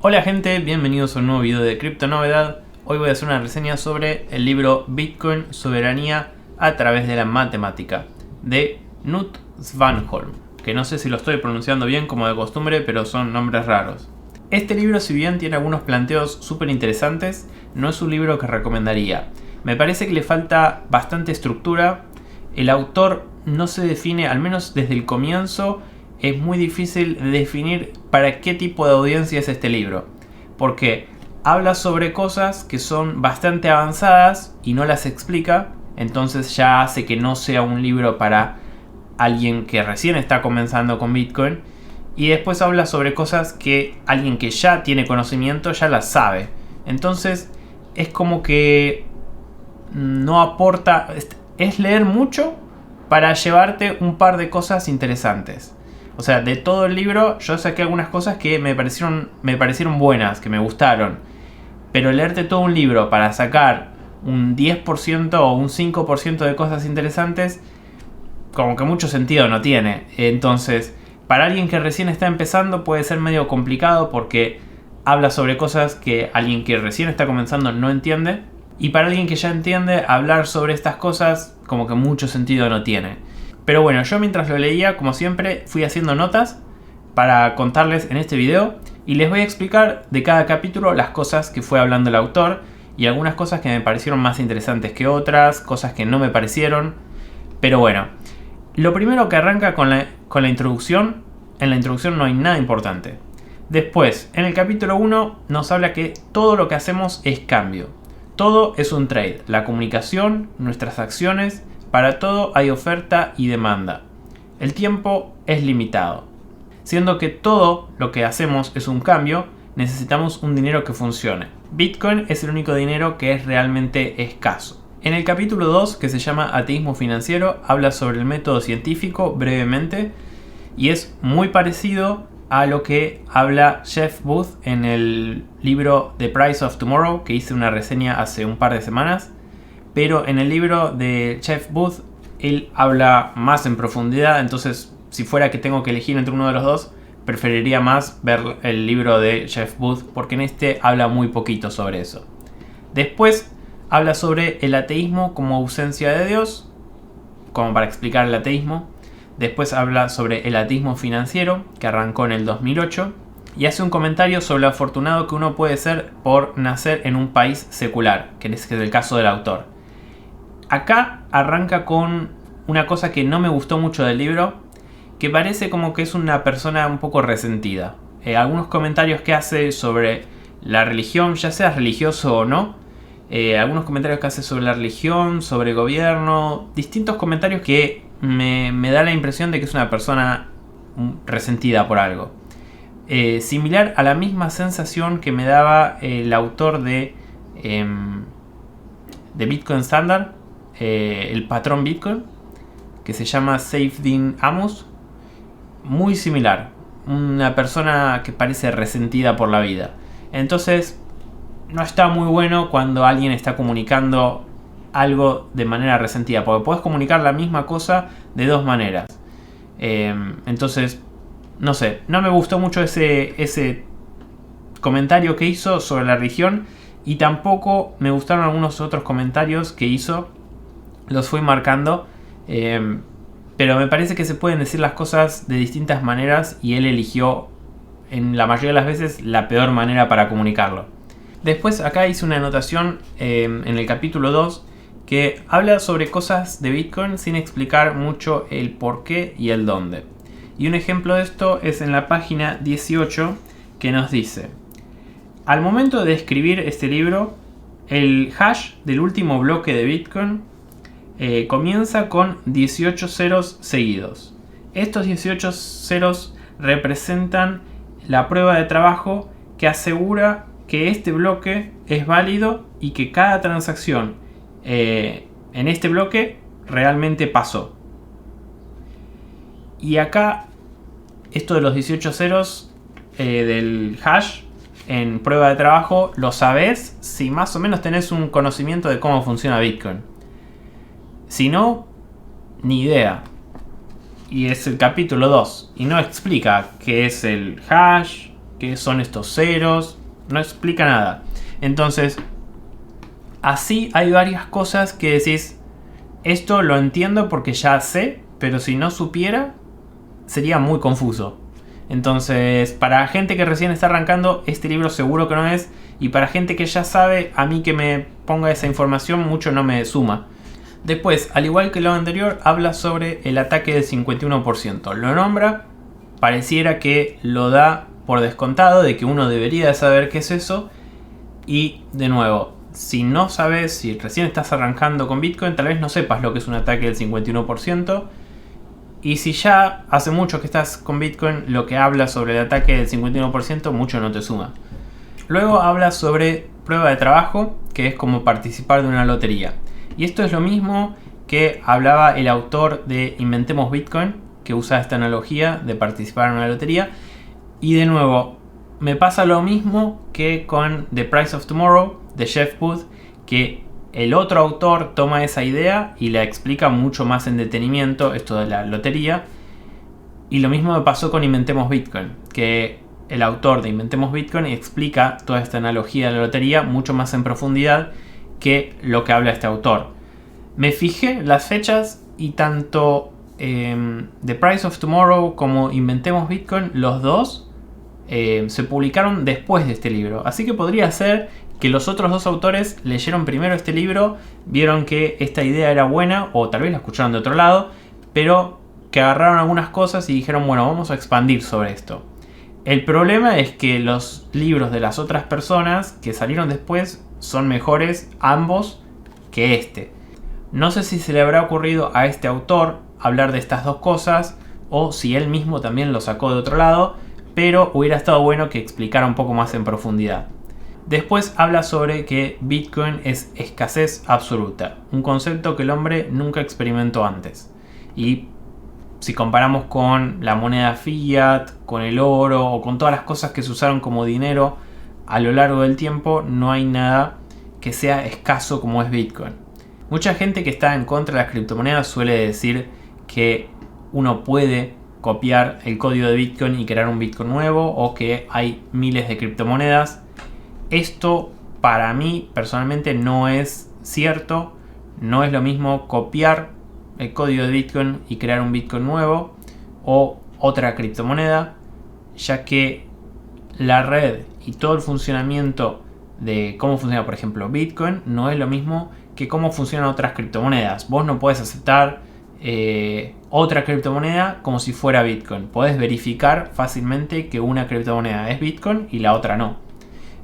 Hola gente, bienvenidos a un nuevo video de Cripto Novedad. Hoy voy a hacer una reseña sobre el libro Bitcoin, Soberanía a través de la matemática de Knut Svanholm, que no sé si lo estoy pronunciando bien como de costumbre, pero son nombres raros. Este libro, si bien tiene algunos planteos súper interesantes, no es un libro que recomendaría. Me parece que le falta bastante estructura. El autor no se define, al menos desde el comienzo. Es muy difícil definir para qué tipo de audiencia es este libro, porque habla sobre cosas que son bastante avanzadas y no las explica, entonces ya hace que no sea un libro para alguien que recién está comenzando con Bitcoin, y después habla sobre cosas que alguien que ya tiene conocimiento ya las sabe. Entonces es como que no aporta, es leer mucho para llevarte un par de cosas interesantes. O sea, de todo el libro yo saqué algunas cosas que me parecieron buenas, que me gustaron. Pero leerte todo un libro para sacar un 10% o un 5% de cosas interesantes, como que mucho sentido no tiene. Entonces, para alguien que recién está empezando puede ser medio complicado porque habla sobre cosas que alguien que recién está comenzando no entiende. Y para alguien que ya entiende, hablar sobre estas cosas como que mucho sentido no tiene. Pero bueno, yo mientras lo leía, como siempre, fui haciendo notas para contarles en este video y les voy a explicar de cada capítulo las cosas que fue hablando el autor y algunas cosas que me parecieron más interesantes que otras, cosas que no me parecieron. Pero bueno, lo primero que arranca con la introducción. En la introducción no hay nada importante. Después, en el capítulo 1 nos habla que todo lo que hacemos es cambio. Todo es un trade, la comunicación, nuestras acciones. Para todo hay oferta y demanda. El tiempo es limitado. Siendo que todo lo que hacemos es un cambio, necesitamos un dinero que funcione. Bitcoin es el único dinero que es realmente escaso. En el capítulo 2, que se llama Ateísmo Financiero, habla sobre el método científico brevemente y es muy parecido a lo que habla Jeff Booth en el libro The Price of Tomorrow, que hice una reseña hace un par de semanas. Pero en el libro de Jeff Booth, él habla más en profundidad, entonces si fuera que tengo que elegir entre uno de los dos, preferiría más ver el libro de Jeff Booth, porque en este habla muy poquito sobre eso. Después habla sobre el ateísmo como ausencia de Dios, como para explicar el ateísmo. Después habla sobre el ateísmo financiero, que arrancó en el 2008, y hace un comentario sobre lo afortunado que uno puede ser por nacer en un país secular, que es el caso del autor. Acá arranca con una cosa que no me gustó mucho del libro, que parece como que es una persona un poco resentida. Algunos comentarios que hace sobre la religión, ya sea religioso o no, algunos comentarios que hace sobre la religión, sobre el gobierno, distintos comentarios que me da la impresión de que es una persona resentida por algo. Similar a la misma sensación que me daba el autor de Bitcoin Standard, el patrón Bitcoin, que se llama Saifedean Ammous. Muy similar, una persona que parece resentida por la vida. Entonces no está muy bueno cuando alguien está comunicando algo de manera resentida, porque puedes comunicar la misma cosa de dos maneras. Entonces, no sé, no me gustó mucho ese comentario que hizo sobre la religión, y tampoco me gustaron algunos otros comentarios que hizo. Los fui marcando, pero me parece que se pueden decir las cosas de distintas maneras y él eligió en la mayoría de las veces la peor manera para comunicarlo. Después acá hice una anotación en el capítulo 2 que habla sobre cosas de Bitcoin sin explicar mucho el por qué y el dónde. Y un ejemplo de esto es en la página 18, que nos dice: al momento de escribir este libro, el hash del último bloque de Bitcoin comienza con 18 ceros seguidos. Estos 18 ceros representan la prueba de trabajo que asegura que este bloque es válido y que cada transacción en este bloque realmente pasó. Y acá, esto de los 18 ceros del hash en prueba de trabajo, lo sabes si más o menos tenés un conocimiento de cómo funciona Bitcoin. Si no, ni idea. Y es el capítulo 2. Y no explica qué es el hash, qué son estos ceros, no explica nada. Entonces, así hay varias cosas que decís, esto lo entiendo porque ya sé, pero si no supiera, sería muy confuso. Entonces, para gente que recién está arrancando, este libro seguro que no es. Y para gente que ya sabe, a mí que me ponga esa información mucho no me suma. Después, al igual que lo anterior, habla sobre el ataque del 51%. Lo nombra, pareciera que lo da por descontado, de que uno debería saber qué es eso. Y, de nuevo, si no sabes, si recién estás arrancando con Bitcoin, tal vez no sepas lo que es un ataque del 51%. Y si ya hace mucho que estás con Bitcoin, lo que habla sobre el ataque del 51% mucho no te suma. Luego habla sobre prueba de trabajo, que es como participar de una lotería. Y esto es lo mismo que hablaba el autor de Inventemos Bitcoin, que usa esta analogía de participar en una lotería. Y de nuevo, me pasa lo mismo que con The Price of Tomorrow, de Jeff Booth, que el otro autor toma esa idea y la explica mucho más en detenimiento, esto de la lotería. Y lo mismo me pasó con Inventemos Bitcoin, que el autor de Inventemos Bitcoin explica toda esta analogía de la lotería mucho más en profundidad que lo que habla este autor. Me fijé las fechas y tanto The Price of Tomorrow como Inventemos Bitcoin, los dos se publicaron después de este libro. Así que podría ser que los otros dos autores leyeron primero este libro, vieron que esta idea era buena, o tal vez la escucharon de otro lado, pero que agarraron algunas cosas y dijeron, bueno, vamos a expandir sobre esto. El problema es que los libros de las otras personas que salieron después son mejores ambos que este. No sé si se le habrá ocurrido a este autor hablar de estas dos cosas, o si él mismo también lo sacó de otro lado, pero hubiera estado bueno que explicara un poco más en profundidad. Después habla sobre que Bitcoin es escasez absoluta, un concepto que el hombre nunca experimentó antes. Y si comparamos con la moneda fiat, con el oro o con todas las cosas que se usaron como dinero a lo largo del tiempo, no hay nada que sea escaso como es Bitcoin. Mucha gente que está en contra de las criptomonedas suele decir que uno puede copiar el código de Bitcoin y crear un Bitcoin nuevo, o que hay miles de criptomonedas. Esto para mí personalmente no es cierto. No es lo mismo copiar el código de Bitcoin y crear un Bitcoin nuevo o otra criptomoneda, ya que la red y todo el funcionamiento de cómo funciona, por ejemplo, Bitcoin, no es lo mismo que cómo funcionan otras criptomonedas. Vos no podés aceptar otra criptomoneda como si fuera Bitcoin. Podés verificar fácilmente que una criptomoneda es Bitcoin y la otra no.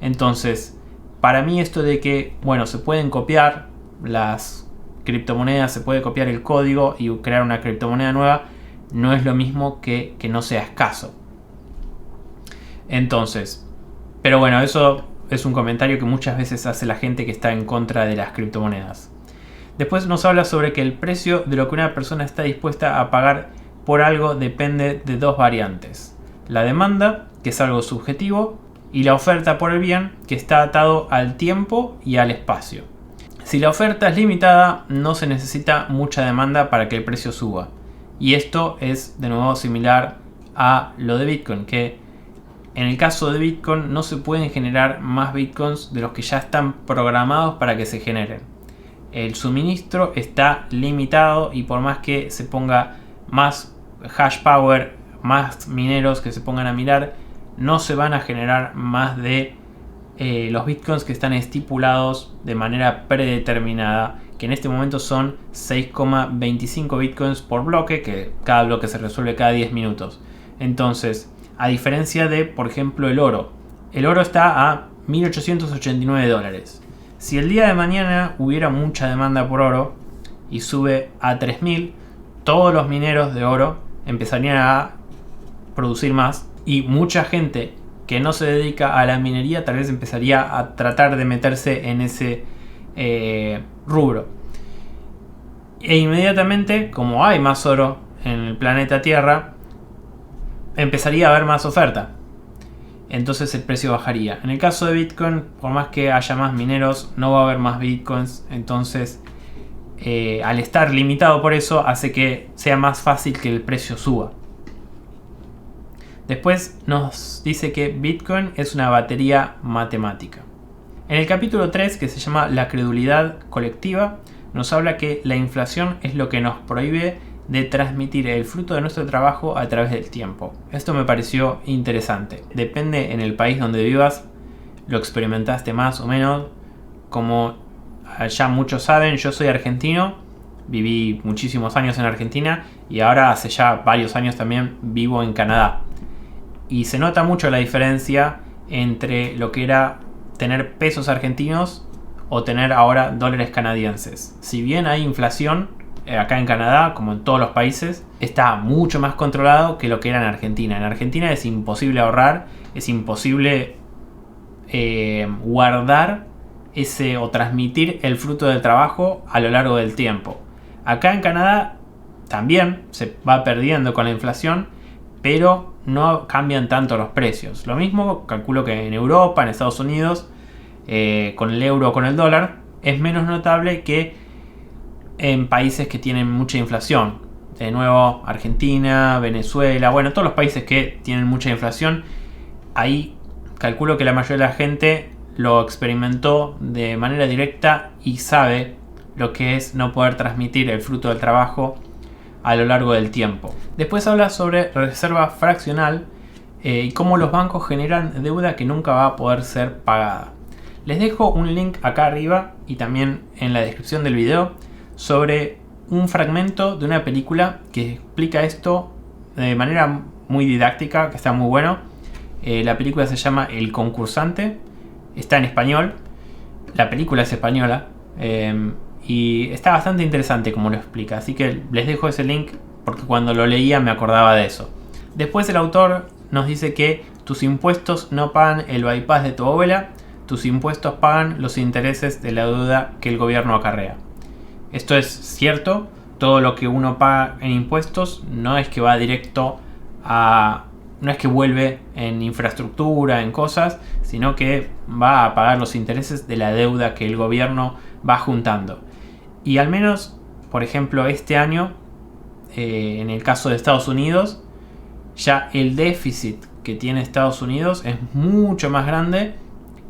Entonces, para mí esto de que, bueno, se pueden copiar las criptomonedas, se puede copiar el código y crear una criptomoneda nueva, no es lo mismo que no sea escaso. Entonces, pero bueno, eso es un comentario que muchas veces hace la gente que está en contra de las criptomonedas. Después nos habla sobre que el precio de lo que una persona está dispuesta a pagar por algo depende de dos variantes. La demanda, que es algo subjetivo, y la oferta por el bien, que está atado al tiempo y al espacio. Si la oferta es limitada, no se necesita mucha demanda para que el precio suba. Y esto es de nuevo similar a lo de Bitcoin, que en el caso de Bitcoin no se pueden generar más Bitcoins de los que ya están programados para que se generen. El suministro está limitado y por más que se ponga más hash power, más mineros que se pongan a minar, no se van a generar más de los bitcoins que están estipulados de manera predeterminada, que en este momento son 6,25 bitcoins por bloque, que cada bloque se resuelve cada 10 minutos. Entonces, a diferencia de, por ejemplo, el oro está a $1.889. Si el día de mañana hubiera mucha demanda por oro y sube a 3.000, todos los mineros de oro empezarían a producir más, y mucha gente que no se dedica a la minería tal vez empezaría a tratar de meterse en ese rubro. E inmediatamente, como hay más oro en el planeta Tierra, empezaría a haber más oferta. Entonces el precio bajaría. En el caso de Bitcoin, por más que haya más mineros, no va a haber más Bitcoins. Entonces, al estar limitado por eso, hace que sea más fácil que el precio suba. Después nos dice que Bitcoin es una batería matemática. En el capítulo 3, que se llama La credulidad colectiva, nos habla que la inflación es lo que nos prohíbe de transmitir el fruto de nuestro trabajo a través del tiempo. Esto me pareció interesante. Depende en el país donde vivas, lo experimentaste más o menos. Como ya muchos saben, yo soy argentino, viví muchísimos años en Argentina y ahora hace ya varios años también vivo en Canadá. Y se nota mucho la diferencia entre lo que era tener pesos argentinos o tener ahora dólares canadienses. Si bien hay inflación acá en Canadá, como en todos los países, está mucho más controlado que lo que era en Argentina. En Argentina es imposible ahorrar, es imposible guardar ese o transmitir el fruto del trabajo a lo largo del tiempo. Acá en Canadá también se va perdiendo con la inflación, pero no cambian tanto los precios. Lo mismo calculo que en Europa, en Estados Unidos, con el euro o con el dólar, es menos notable que en países que tienen mucha inflación. De nuevo, Argentina, Venezuela, bueno, todos los países que tienen mucha inflación, ahí calculo que la mayoría de la gente lo experimentó de manera directa y sabe lo que es no poder transmitir el fruto del trabajo a lo largo del tiempo. Después habla sobre reserva fraccional y cómo los bancos generan deuda que nunca va a poder ser pagada. Les dejo un link acá arriba y también en la descripción del video sobre un fragmento de una película que explica esto de manera muy didáctica, que está muy bueno. La película se llama El Concursante, está en español, la película es española y está bastante interesante como lo explica, así que les dejo ese link porque cuando lo leía me acordaba de eso. Después el autor nos dice que tus impuestos no pagan el bypass de tu abuela, tus impuestos pagan los intereses de la deuda que el gobierno acarrea. Esto es cierto, todo lo que uno paga en impuestos no es que va directo a... no es que vuelve en infraestructura, en cosas, sino que va a pagar los intereses de la deuda que el gobierno va juntando. Y al menos, por ejemplo, este año, en el caso de Estados Unidos, ya el déficit que tiene Estados Unidos es mucho más grande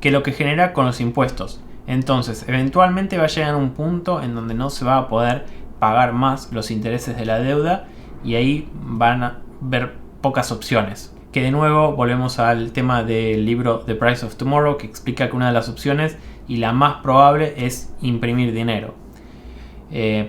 que lo que genera con los impuestos. Entonces, eventualmente va a llegar a un punto en donde no se va a poder pagar más los intereses de la deuda y ahí van a ver pocas opciones. Que de nuevo volvemos al tema del libro The Price of Tomorrow, que explica que una de las opciones y la más probable es imprimir dinero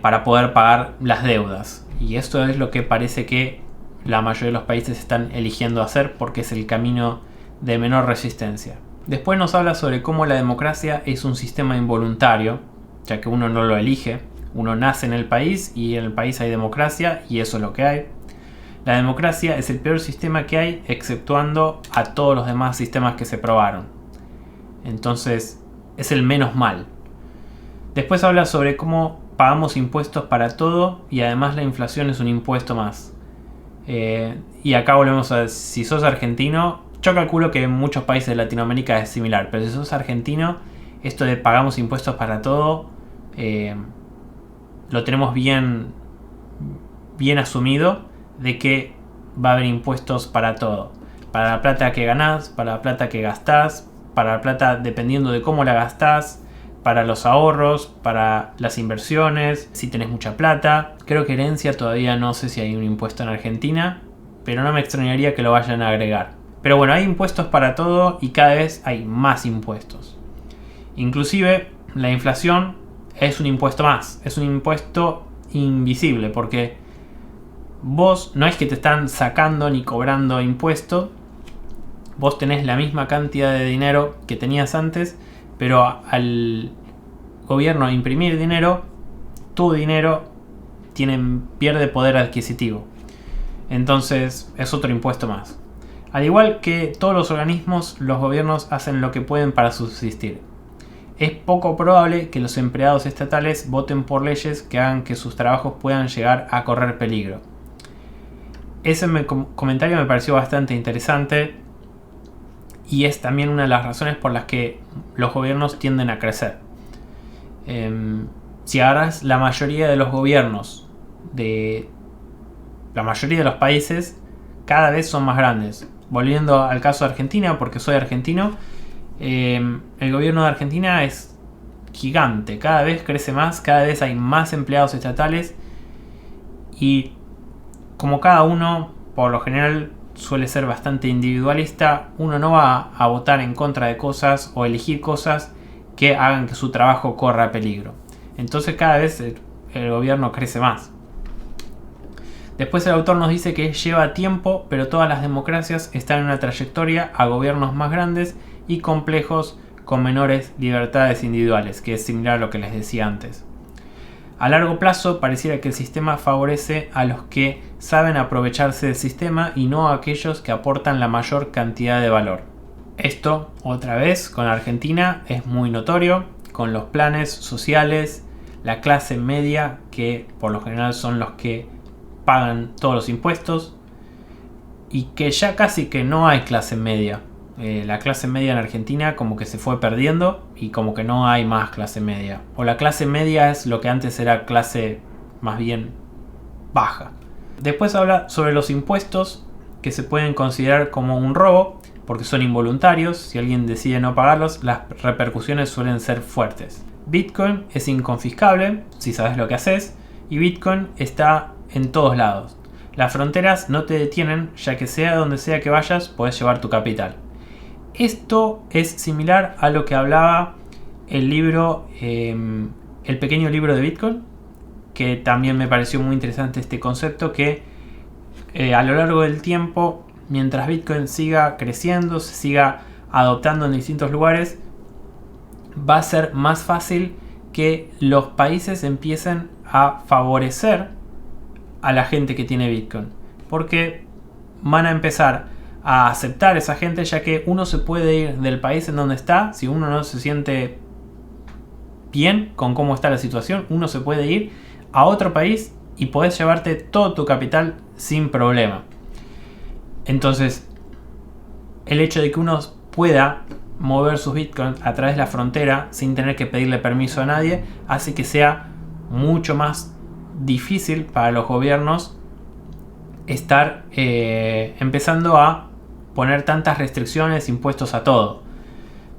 para poder pagar las deudas. Y esto es lo que parece que la mayoría de los países están eligiendo hacer porque es el camino de menor resistencia. Después nos habla sobre cómo la democracia es un sistema involuntario, ya que uno no lo elige, uno nace en el país y en el país hay democracia y eso es lo que hay. La democracia es el peor sistema que hay, exceptuando a todos los demás sistemas que se probaron. Entonces, es el menos mal. Después habla sobre cómo pagamos impuestos para todo y además la inflación es un impuesto más. Y acá volvemos a, si sos argentino, yo calculo que en muchos países de Latinoamérica es similar, pero si sos argentino, esto de pagamos impuestos para todo, lo tenemos bien asumido, de que va a haber impuestos para todo. Para la plata que ganás, para la plata que gastás, para la plata dependiendo de cómo la gastás, para los ahorros, para las inversiones, si tenés mucha plata. Creo que herencia todavía no sé si hay un impuesto en Argentina, pero no me extrañaría que lo vayan a agregar. Pero bueno, hay impuestos para todo y cada vez hay más impuestos. Inclusive la inflación es un impuesto más, es un impuesto invisible porque vos no es que te están sacando ni cobrando impuestos, vos tenés la misma cantidad de dinero que tenías antes, pero al gobierno imprimir dinero, tu dinero pierde poder adquisitivo. Entonces es otro impuesto más. Al igual que todos los organismos, los gobiernos hacen lo que pueden para subsistir. Es poco probable que los empleados estatales voten por leyes que hagan que sus trabajos puedan llegar a correr peligro. Ese comentario me pareció bastante interesante y es también una de las razones por las que los gobiernos tienden a crecer. Si agarras la mayoría de los gobiernos de la mayoría de los países, cada vez son más grandes. volviendo al caso de Argentina, porque soy argentino, el gobierno de Argentina es gigante, cada vez crece más, cada vez hay más empleados estatales y como cada uno por lo general suele ser bastante individualista, uno no va a votar en contra de cosas o elegir cosas que hagan que su trabajo corra peligro. Entonces cada vez el gobierno crece más. Después el autor nos dice que lleva tiempo, pero todas las democracias están en una trayectoria a gobiernos más grandes y complejos con menores libertades individuales, que es similar a lo que les decía antes. A largo plazo pareciera que el sistema favorece a los que saben aprovecharse del sistema y no a aquellos que aportan la mayor cantidad de valor. Esto, otra vez, con Argentina es muy notorio, con los planes sociales, la clase media, que por lo general son los que pagan todos los impuestos, y que ya casi que no hay clase media. La clase media en Argentina como que se fue perdiendo y como que no hay más clase media. O la clase media es lo que antes era clase más bien baja. Después habla sobre los impuestos que se pueden considerar como un robo porque son involuntarios. Si alguien decide no pagarlos, las repercusiones suelen ser fuertes. Bitcoin es inconfiscable si sabes lo que haces y Bitcoin está en todos lados. Las fronteras no te detienen, ya que sea donde sea que vayas puedes llevar tu capital. Esto es similar a lo que hablaba el libro, el pequeño libro de Bitcoin, que también me pareció muy interesante este concepto, que a lo largo del tiempo, mientras Bitcoin siga creciendo, se siga adoptando en distintos lugares, va a ser más fácil que los países empiecen a favorecer a la gente que tiene Bitcoin, porque van a empezar a aceptar esa gente, ya que uno se puede ir del país en donde está. Si uno no se siente bien con cómo está la situación, uno se puede ir a otro país y podés llevarte todo tu capital sin problema. Entonces, el hecho de que uno pueda mover sus bitcoins a través de la frontera sin tener que pedirle permiso a nadie hace que sea mucho más difícil para los gobiernos estar empezando a poner tantas restricciones, impuestos a todo.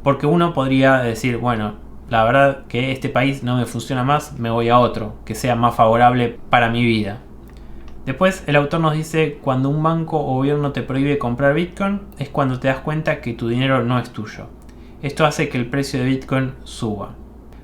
Porque uno podría decir, bueno, la verdad que este país no me funciona más, me voy a otro, que sea más favorable para mi vida. Después el autor nos dice, cuando un banco o gobierno te prohíbe comprar Bitcoin, es cuando te das cuenta que tu dinero no es tuyo. Esto hace que el precio de Bitcoin suba.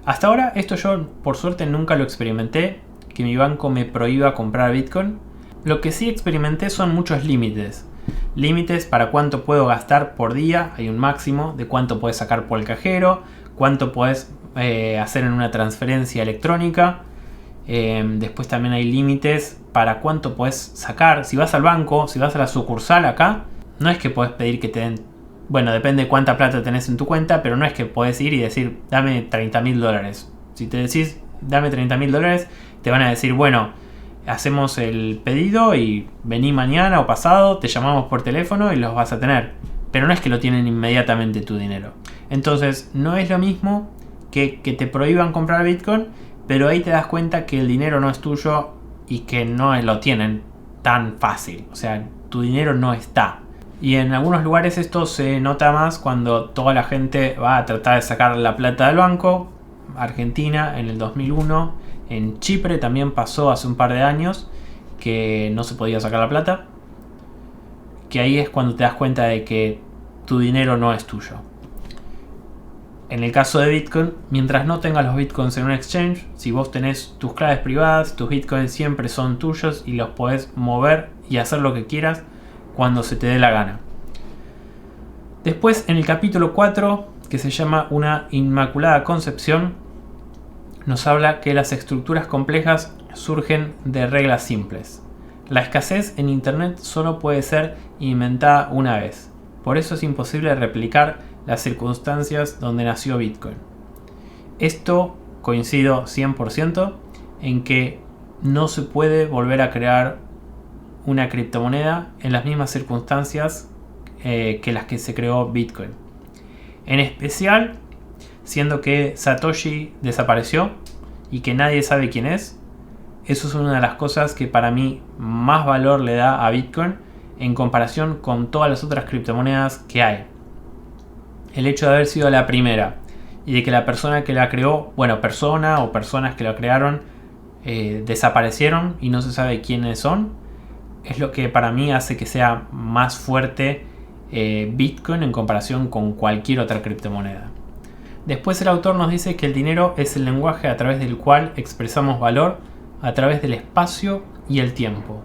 Hasta ahora esto yo por suerte nunca lo experimenté, que mi banco me prohíba comprar Bitcoin. Lo que sí experimenté son muchos límites. Límites para cuánto puedo gastar por día, hay un máximo de cuánto puedes sacar por el cajero, cuánto puedes hacer en una transferencia electrónica. Después también hay límites para cuánto puedes sacar. Si vas al banco, si vas a la sucursal acá, no es que puedes pedir que te den, bueno, depende de cuánta plata tenés en tu cuenta, pero no es que puedes ir y decir, dame $30.000. Si te decís, dame $30.000, te van a decir, bueno, hacemos el pedido y vení mañana o pasado, te llamamos por teléfono y los vas a tener. Pero no es que lo tienen inmediatamente tu dinero. Entonces no es lo mismo que te prohíban comprar Bitcoin, pero ahí te das cuenta que el dinero no es tuyo y que no lo tienen tan fácil. O sea, tu dinero no está. Y en algunos lugares esto se nota más cuando toda la gente va a tratar de sacar la plata del banco. Argentina en el 2001... En Chipre también pasó hace un par de años que no se podía sacar la plata. Que ahí es cuando te das cuenta de que tu dinero no es tuyo. En el caso de Bitcoin, mientras no tengas los Bitcoins en un exchange, si vos tenés tus claves privadas, tus Bitcoins siempre son tuyos y los podés mover y hacer lo que quieras cuando se te dé la gana. Después, en el capítulo 4, que se llama Una Inmaculada Concepción, nos habla que las estructuras complejas surgen de reglas simples. La escasez en Internet solo puede ser inventada una vez. Por eso es imposible replicar las circunstancias donde nació Bitcoin. Esto coincido 100% en que no se puede volver a crear una criptomoneda en las mismas circunstancias que las que se creó Bitcoin. En especial, siendo que Satoshi desapareció y que nadie sabe quién es. Eso es una de las cosas que para mí más valor le da a Bitcoin, en comparación con todas las otras criptomonedas que hay. El hecho de haber sido la primera y de que la persona que la creó, persona o personas que la crearon desaparecieron y no se sabe quiénes son, es lo que para mí hace que sea más fuerte Bitcoin en comparación con cualquier otra criptomoneda. Después el autor nos dice que el dinero es el lenguaje a través del cual expresamos valor a través del espacio y el tiempo.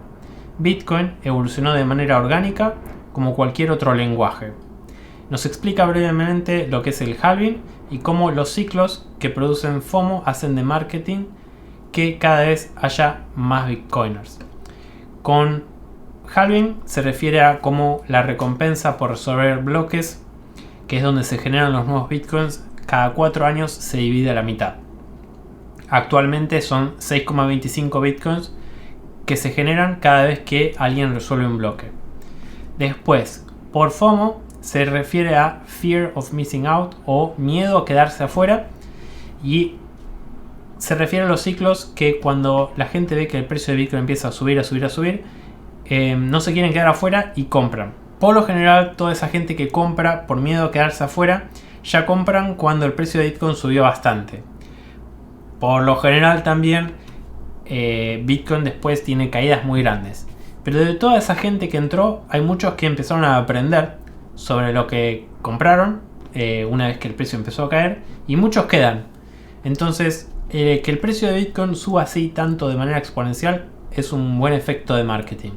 Bitcoin evolucionó de manera orgánica como cualquier otro lenguaje. Nos explica brevemente lo que es el halving y cómo los ciclos que producen FOMO hacen de marketing que cada vez haya más bitcoiners. Con halving se refiere a cómo la recompensa por resolver bloques, que es donde se generan los nuevos bitcoins, cada 4 años se divide a la mitad. Actualmente son 6,25 bitcoins que se generan cada vez que alguien resuelve un bloque. Después, por FOMO se refiere a Fear of Missing Out o miedo a quedarse afuera, y se refiere a los ciclos que cuando la gente ve que el precio de Bitcoin empieza a subir, no se quieren quedar afuera y compran. Por lo general, toda esa gente que compra por miedo a quedarse afuera, ya compran cuando el precio de Bitcoin subió bastante. Por lo general también Bitcoin después tiene caídas muy grandes. Pero de toda esa gente que entró, hay muchos que empezaron a aprender sobre lo que compraron una vez que el precio empezó a caer, y muchos quedan. Entonces, que el precio de Bitcoin suba así tanto de manera exponencial es un buen efecto de marketing.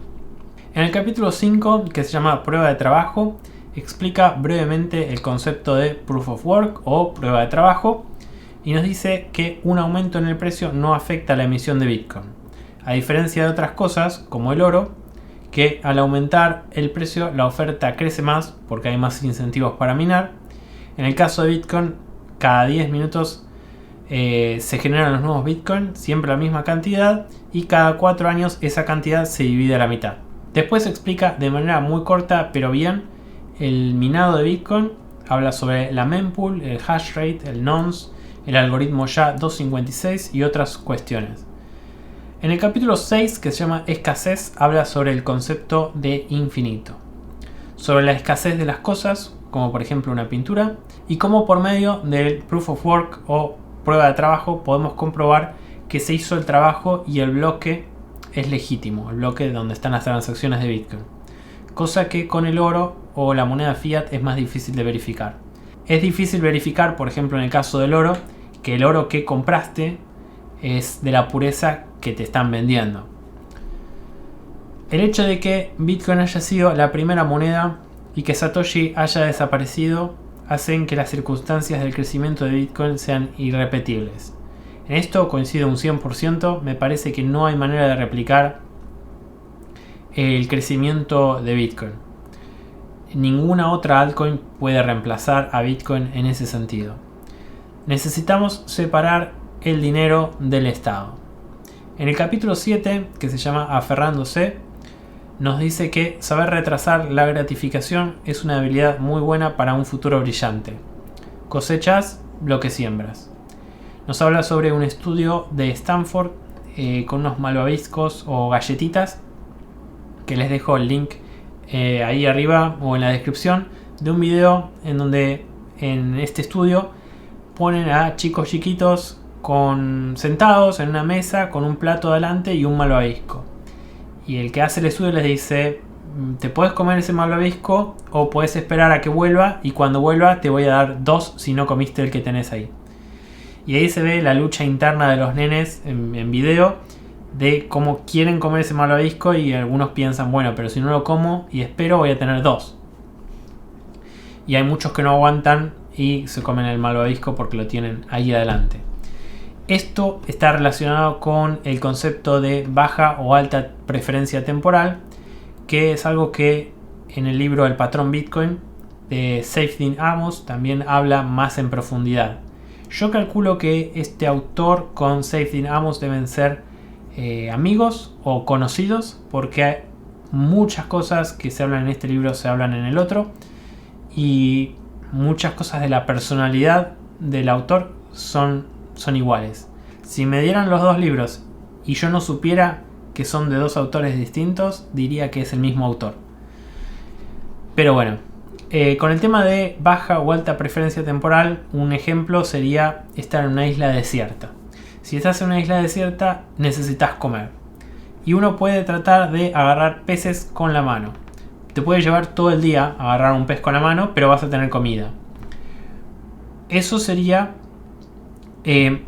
En el capítulo 5, que se llama Prueba de Trabajo, explica brevemente el concepto de Proof of Work o prueba de trabajo, y nos dice que un aumento en el precio no afecta la emisión de Bitcoin, a diferencia de otras cosas como el oro, que al aumentar el precio la oferta crece más porque hay más incentivos para minar. En el caso de Bitcoin, cada 10 minutos se generan los nuevos Bitcoin, siempre la misma cantidad, y cada 4 años esa cantidad se divide a la mitad. Después se explica de manera muy corta pero bien el minado de Bitcoin, habla sobre la mempool, el hash rate, el nonce, el algoritmo SHA-256 y otras cuestiones. En el capítulo 6, que se llama Escasez, habla sobre el concepto de infinito, sobre la escasez de las cosas, como por ejemplo una pintura, y cómo por medio del Proof of Work o prueba de trabajo podemos comprobar que se hizo el trabajo y el bloque es legítimo, el bloque donde están las transacciones de Bitcoin, cosa que con el oro o la moneda fiat es más difícil de verificar. Es difícil verificar, por ejemplo, en el caso del oro, que el oro que compraste es de la pureza que te están vendiendo. El hecho de que Bitcoin haya sido la primera moneda y que Satoshi haya desaparecido hacen que las circunstancias del crecimiento de Bitcoin sean irrepetibles. En esto coincido un 100%, me parece que no hay manera de replicar el crecimiento de Bitcoin. Ninguna otra altcoin puede reemplazar a Bitcoin en ese sentido. Necesitamos separar el dinero del Estado. En el capítulo 7, que se llama Aferrándose, nos dice que saber retrasar la gratificación es una habilidad muy buena para un futuro brillante. Cosechas lo que siembras. Nos habla sobre un estudio de Stanford con unos malvaviscos o galletitas, que les dejo el link ahí arriba o en la descripción, de un video en donde en este estudio ponen a chicos chiquitos sentados en una mesa con un plato delante y un malvavisco, y el que hace el estudio les dice: te puedes comer ese malvavisco o puedes esperar a que vuelva, y cuando vuelva te voy a dar 2 si no comiste el que tenés ahí. Y ahí se ve la lucha interna de los nenes en video, de cómo quieren comer ese malvavisco, y algunos piensan: bueno, pero si no lo como y espero voy a tener 2. Y hay muchos que no aguantan y se comen el malvavisco porque lo tienen ahí adelante. Esto está relacionado con el concepto de baja o alta preferencia temporal, que es algo que en el libro El patrón Bitcoin de Saifedean Ammous también habla más en profundidad. Yo calculo que este autor con Saifedean Ammous deben ser amigos o conocidos, porque muchas cosas que se hablan en este libro se hablan en el otro, y muchas cosas de la personalidad del autor son iguales. Si me dieran los dos libros y yo no supiera que son de dos autores distintos, diría que es el mismo autor. Pero bueno, con el tema de baja o alta preferencia temporal, un ejemplo sería estar en una isla desierta. Si estás en una isla desierta, necesitas comer. Y uno puede tratar de agarrar peces con la mano. Te puede llevar todo el día agarrar un pez con la mano, pero vas a tener comida. Eso sería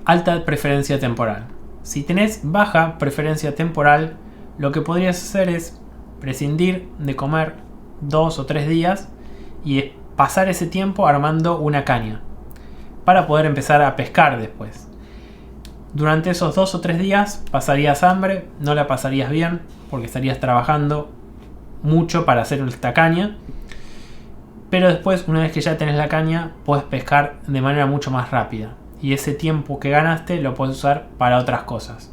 alta preferencia temporal. Si tenés baja preferencia temporal, lo que podrías hacer es prescindir de comer 2 o 3 días y pasar ese tiempo armando una caña para poder empezar a pescar después. Durante esos 2 o 3 días pasarías hambre, no la pasarías bien porque estarías trabajando mucho para hacer esta caña, pero después, una vez que ya tenés la caña, puedes pescar de manera mucho más rápida y ese tiempo que ganaste lo puedes usar para otras cosas.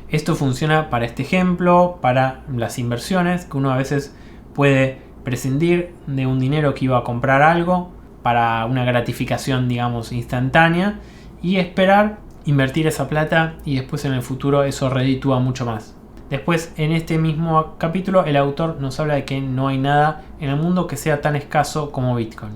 Esto funciona para este ejemplo, para las inversiones, que uno a veces puede prescindir de un dinero que iba a comprar algo para una gratificación, digamos, instantánea y esperar invertir esa plata y después en el futuro eso reditúa mucho más. Después, en este mismo capítulo, el autor nos habla de que no hay nada en el mundo que sea tan escaso como Bitcoin.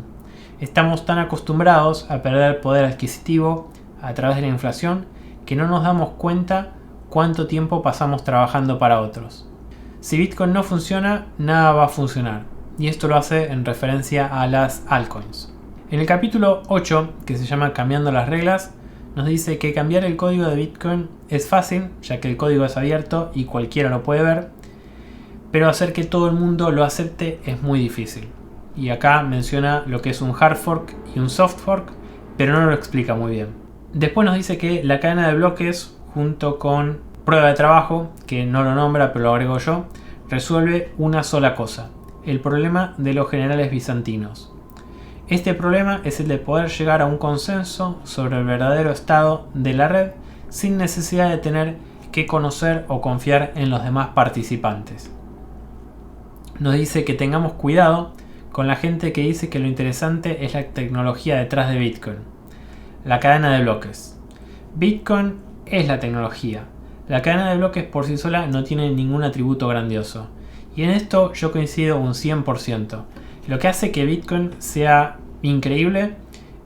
Estamos tan acostumbrados a perder poder adquisitivo a través de la inflación que no nos damos cuenta cuánto tiempo pasamos trabajando para otros. Si Bitcoin no funciona, nada va a funcionar. Y esto lo hace en referencia a las altcoins. En el capítulo 8, que se llama Cambiando las reglas, nos dice que cambiar el código de Bitcoin es fácil, ya que el código es abierto y cualquiera lo puede ver, pero hacer que todo el mundo lo acepte es muy difícil. Y acá menciona lo que es un hard fork y un soft fork, pero no lo explica muy bien. Después nos dice que la cadena de bloques, junto con prueba de trabajo, que no lo nombra pero lo agrego yo, resuelve una sola cosa: el problema de los generales bizantinos. Este problema es el de poder llegar a un consenso sobre el verdadero estado de la red sin necesidad de tener que conocer o confiar en los demás participantes. Nos dice que tengamos cuidado con la gente que dice que lo interesante es la tecnología detrás de Bitcoin, la cadena de bloques. Bitcoin es la tecnología. La cadena de bloques por sí sola no tiene ningún atributo grandioso. Y en esto yo coincido un 100%. Lo que hace que Bitcoin sea increíble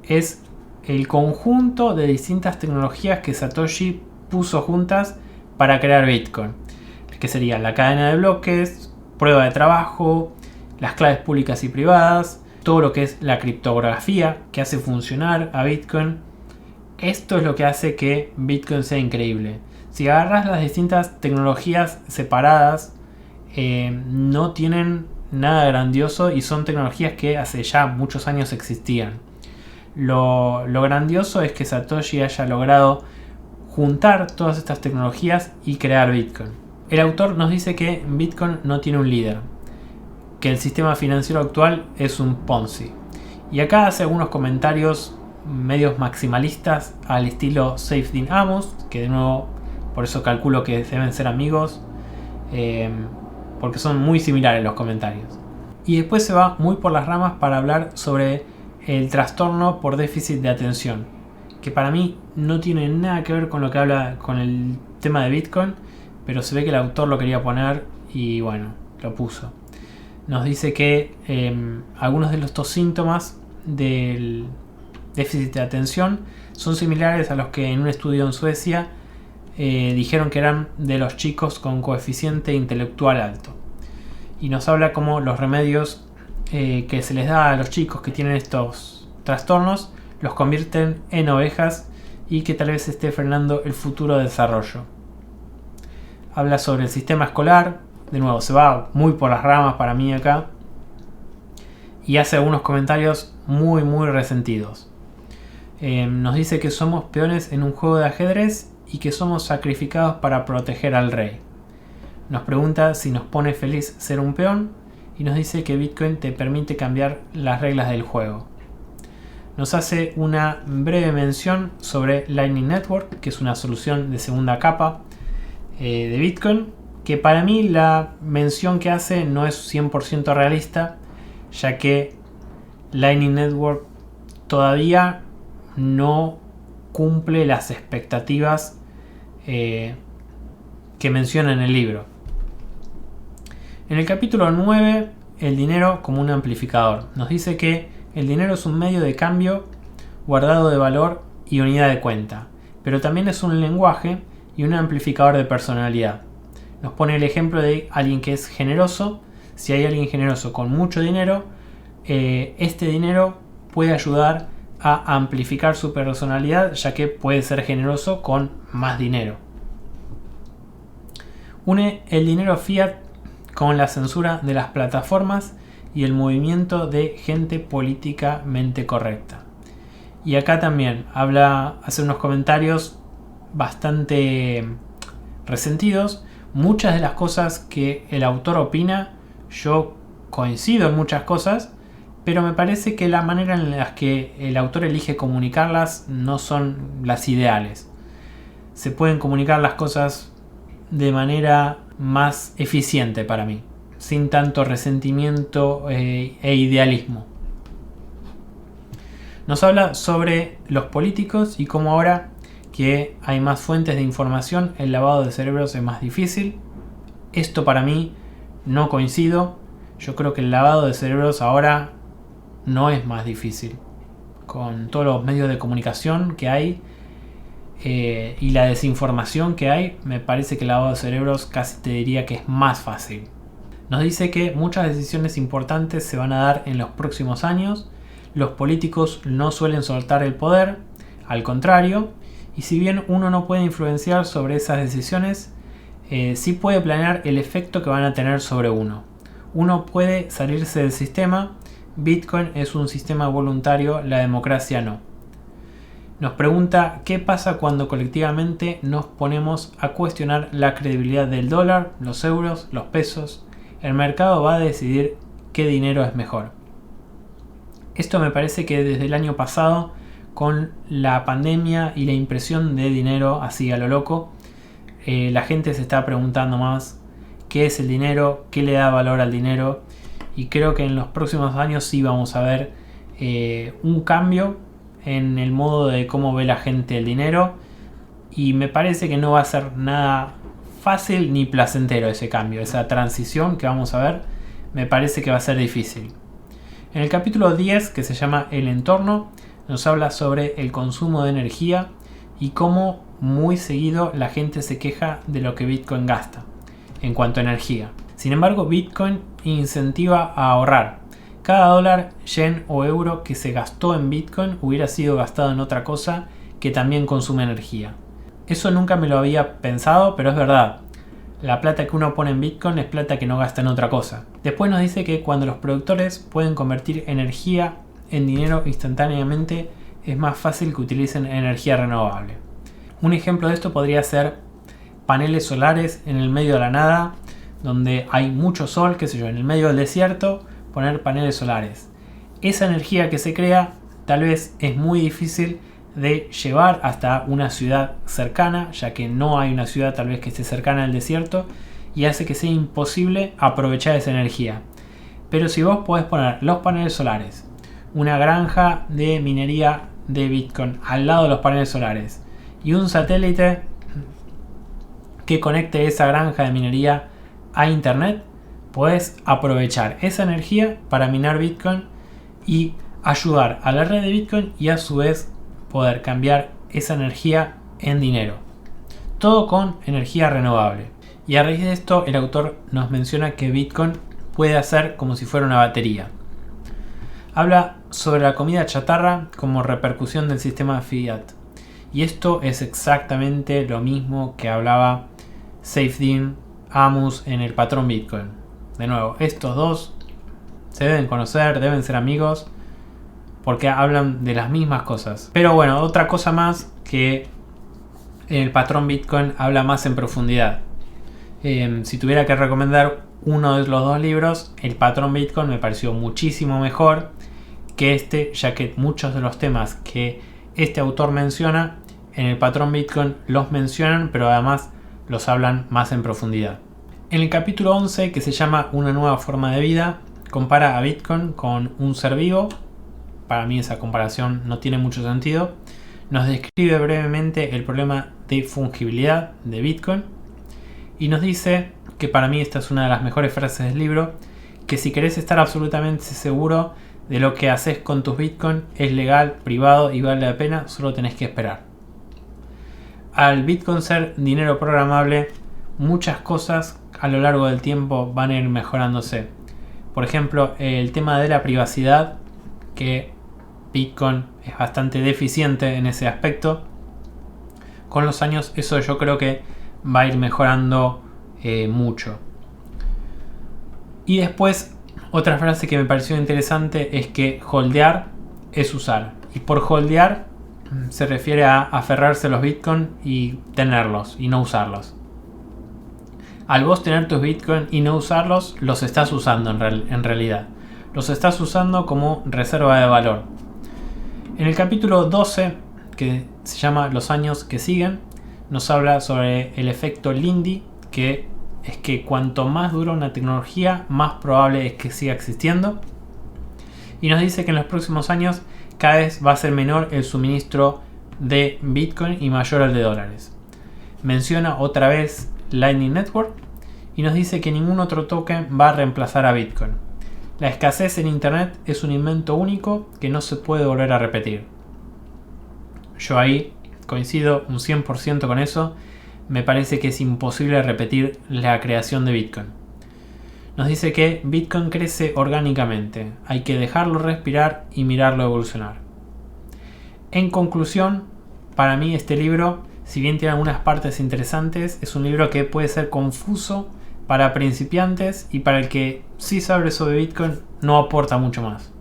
es el conjunto de distintas tecnologías que Satoshi puso juntas para crear Bitcoin. Que sería la cadena de bloques, prueba de trabajo, las claves públicas y privadas, todo lo que es la criptografía que hace funcionar a Bitcoin. Esto es lo que hace que Bitcoin sea increíble. Si agarras las distintas tecnologías separadas, no tienen nada grandioso y son tecnologías que hace ya muchos años existían. Lo grandioso es que Satoshi haya logrado juntar todas estas tecnologías y crear Bitcoin. El autor nos dice que Bitcoin no tiene un líder, que el sistema financiero actual es un Ponzi. Y acá hace algunos comentarios medios maximalistas al estilo Saifedean Amos, que de nuevo por eso calculo que deben ser amigos, porque son muy similares los comentarios. Y después se va muy por las ramas para hablar sobre el trastorno por déficit de atención, que para mí no tiene nada que ver con lo que habla con el tema de Bitcoin, pero se ve que el autor lo quería poner y bueno, lo puso. Nos dice que algunos de estos síntomas del déficit de atención son similares a los que en un estudio en Suecia dijeron que eran de los chicos con coeficiente intelectual alto. Y nos habla como los remedios que se les da a los chicos que tienen estos trastornos los convierten en ovejas y que tal vez esté frenando el futuro desarrollo. Habla sobre el sistema escolar, de nuevo se va muy por las ramas para mí acá, y hace algunos comentarios muy resentidos. Nos dice que somos peones en un juego de ajedrez y que somos sacrificados para proteger al rey. Nos pregunta si nos pone feliz ser un peón y nos dice que Bitcoin te permite cambiar las reglas del juego. Nos hace una breve mención sobre Lightning Network, que es una solución de segunda capa de Bitcoin, que para mí la mención que hace no es 100% realista, ya que Lightning Network todavía no cumple las expectativas que menciona en el libro. En el capítulo 9 el dinero como un amplificador. Nos dice que el dinero es un medio de cambio, guardado de valor y unidad de cuenta, pero también es un lenguaje y un amplificador de personalidad. Nos pone el ejemplo de alguien que es generoso. Si hay alguien generoso con mucho dinero, este dinero puede ayudar a amplificar su personalidad, ya que puede ser generoso con más dinero. Une el dinero fiat con la censura de las plataformas y el movimiento de gente políticamente correcta. Y acá también hace unos comentarios bastante resentidos. Muchas de las cosas que el autor opina, yo coincido en muchas cosas, pero me parece que la manera en la que el autor elige comunicarlas no son las ideales. Se pueden comunicar las cosas de manera más eficiente para mí, sin tanto resentimiento e idealismo. Nos habla sobre los políticos y cómo ahora que hay más fuentes de información, el lavado de cerebros es más difícil. Esto para mí no coincido. Yo creo que el lavado de cerebros ahora no es más difícil. Con todos los medios de comunicación que hay y la desinformación que hay, me parece que el lavado de cerebros casi te diría que es más fácil. Nos dice que muchas decisiones importantes se van a dar en los próximos años. Los políticos no suelen soltar el poder, al contrario, y si bien uno no puede influenciar sobre esas decisiones, sí puede planear el efecto que van a tener sobre uno. Uno puede salirse del sistema. Bitcoin es un sistema voluntario, la democracia no. Nos pregunta qué pasa cuando colectivamente nos ponemos a cuestionar la credibilidad del dólar, los euros, los pesos. El mercado va a decidir qué dinero es mejor. Esto me parece que desde el año pasado, con la pandemia y la impresión de dinero así a lo loco, la gente se está preguntando más qué es el dinero, qué le da valor al dinero, y creo que en los próximos años sí vamos a ver un cambio en el modo de cómo ve la gente el dinero, y me parece que no va a ser nada fácil ni placentero ese cambio, esa transición que vamos a ver, me parece que va a ser difícil. En el capítulo 10, que se llama El entorno, nos habla sobre el consumo de energía y cómo muy seguido la gente se queja de lo que Bitcoin gasta en cuanto a energía. Sin embargo, Bitcoin incentiva a ahorrar. Cada dólar, yen o euro que se gastó en Bitcoin hubiera sido gastado en otra cosa que también consume energía. Eso nunca me lo había pensado, pero es verdad. La plata que uno pone en Bitcoin es plata que no gasta en otra cosa. Después nos dice que cuando los productores pueden convertir energía en dinero instantáneamente, es más fácil que utilicen energía renovable. Un ejemplo de esto podría ser paneles solares en el medio de la nada, donde hay mucho sol, qué sé yo, en el medio del desierto, poner paneles solares. Esa energía que se crea tal vez es muy difícil de llevar hasta una ciudad cercana, ya que no hay una ciudad tal vez que esté cercana al desierto, y hace que sea imposible aprovechar esa energía. Pero si vos podés poner los paneles solares, una granja de minería de Bitcoin al lado de los paneles solares y un satélite que conecte esa granja de minería a internet, podés aprovechar esa energía para minar Bitcoin y ayudar a la red de Bitcoin, y a su vez poder cambiar esa energía en dinero. Todo con energía renovable. Y a raíz de esto, el autor nos menciona que Bitcoin puede hacer como si fuera una batería. Habla sobre la comida chatarra como repercusión del sistema fiat. Y esto es exactamente lo mismo que hablaba Saifedean Ammous en el patrón Bitcoin. De nuevo, estos dos se deben conocer, deben ser amigos, porque hablan de las mismas cosas. Pero bueno, otra cosa más que el patrón Bitcoin habla más en profundidad. Si tuviera que recomendar uno de los dos libros, el patrón Bitcoin me pareció muchísimo mejor que este, ya que muchos de los temas que este autor menciona en el patrón Bitcoin los mencionan, pero además los hablan más en profundidad. En el capítulo 11, que se llama Una nueva forma de vida, compara a Bitcoin con un ser vivo. Para mí esa comparación no tiene mucho sentido. Nos describe brevemente el problema de fungibilidad de Bitcoin y nos dice, que para mí esta es una de las mejores frases del libro, que si querés estar absolutamente seguro de lo que haces con tus Bitcoin es legal, privado y vale la pena, solo tenés que esperar. Al Bitcoin ser dinero programable, muchas cosas a lo largo del tiempo van a ir mejorándose. Por ejemplo, el tema de la privacidad, que Bitcoin es bastante deficiente en ese aspecto. Con los años eso yo creo que va a ir mejorando mucho. Y después, otra frase que me pareció interesante es que holdear es usar. Y por holdear se refiere a aferrarse a los Bitcoin y tenerlos y no usarlos. Al vos tener tus Bitcoin y no usarlos, los estás usando en realidad. Los estás usando como reserva de valor. En el capítulo 12, que se llama Los años que siguen, nos habla sobre el efecto Lindy, que es que cuanto más dura una tecnología, más probable es que siga existiendo. Y nos dice que en los próximos años cada vez va a ser menor el suministro de Bitcoin y mayor el de dólares. Menciona otra vez Lightning Network y nos dice que ningún otro token va a reemplazar a Bitcoin. La escasez en Internet es un invento único que no se puede volver a repetir. Yo ahí coincido un 100% con eso. Me parece que es imposible repetir la creación de Bitcoin. Nos dice que Bitcoin crece orgánicamente. Hay que dejarlo respirar y mirarlo evolucionar. En conclusión, para mí este libro, si bien tiene algunas partes interesantes, es un libro que puede ser confuso para principiantes y para el que sí sabe sobre Bitcoin no aporta mucho más.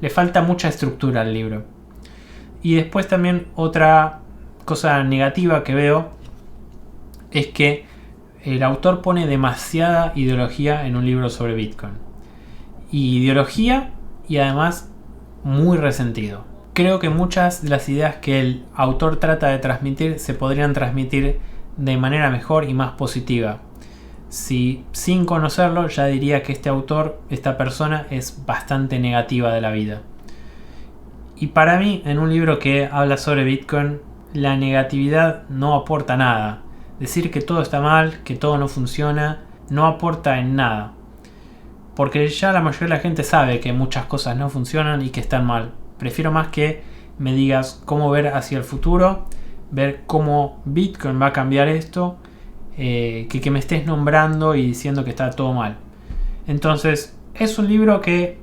Le falta mucha estructura al libro. Y después también otra cosa negativa que veo es que el autor pone demasiada ideología en un libro sobre Bitcoin. Y ideología y además muy resentido. Creo que muchas de las ideas que el autor trata de transmitir se podrían transmitir de manera mejor y más positiva. Si sin conocerlo ya diría que este autor, esta persona, es bastante negativa de la vida. Y para mí, en un libro que habla sobre Bitcoin, la negatividad no aporta nada. Decir que todo está mal, que todo no funciona, no aporta en nada. Porque ya la mayoría de la gente sabe que muchas cosas no funcionan y que están mal. Prefiero más que me digas cómo ver hacia el futuro, ver cómo Bitcoin va a cambiar esto, que me estés nombrando y diciendo que está todo mal. Entonces, es un libro que,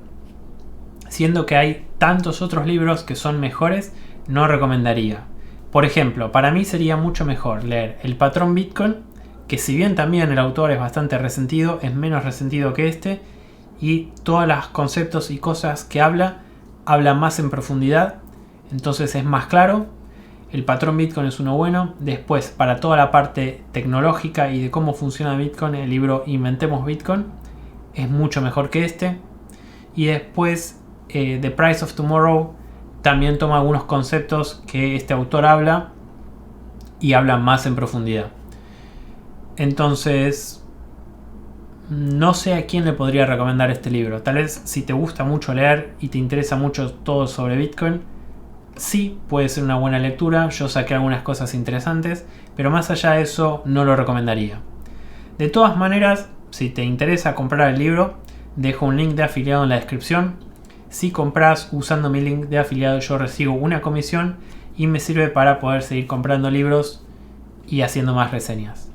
siendo que hay tantos otros libros que son mejores, no recomendaría. Por ejemplo, para mí sería mucho mejor leer El patrón Bitcoin, que si bien también el autor es bastante resentido, es menos resentido que este, y todos los conceptos y cosas que habla más en profundidad, entonces es más claro. El patrón Bitcoin es uno bueno. Después, para toda la parte tecnológica y de cómo funciona Bitcoin, el libro Inventemos Bitcoin es mucho mejor que este. Y después, The Price of Tomorrow también toma algunos conceptos que este autor habla y habla más en profundidad. Entonces, no sé a quién le podría recomendar este libro. Tal vez si te gusta mucho leer y te interesa mucho todo sobre Bitcoin, sí puede ser una buena lectura. Yo saqué algunas cosas interesantes, pero más allá de eso no lo recomendaría. De todas maneras, si te interesa comprar el libro, dejo un link de afiliado en la descripción. Si compras usando mi link de afiliado, yo recibo una comisión y me sirve para poder seguir comprando libros y haciendo más reseñas.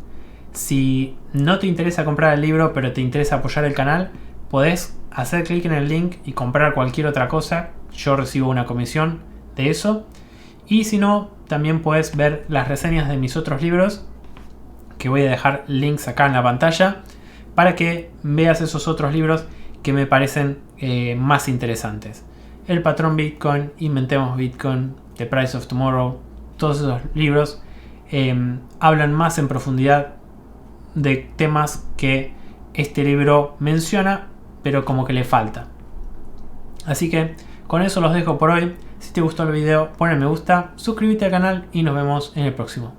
Si no te interesa comprar el libro, pero te interesa apoyar el canal, podés hacer clic en el link y comprar cualquier otra cosa. Yo recibo una comisión de eso. Y si no, también puedes ver las reseñas de mis otros libros, que voy a dejar links acá en la pantalla, para que veas esos otros libros que me parecen más interesantes. El patrón Bitcoin, Inventemos Bitcoin, The Price of Tomorrow, todos esos libros hablan más en profundidad de temas que este libro menciona, pero como que le falta. Así que con eso los dejo por hoy. Si te gustó el video, pon el me gusta, suscríbete al canal y nos vemos en el próximo.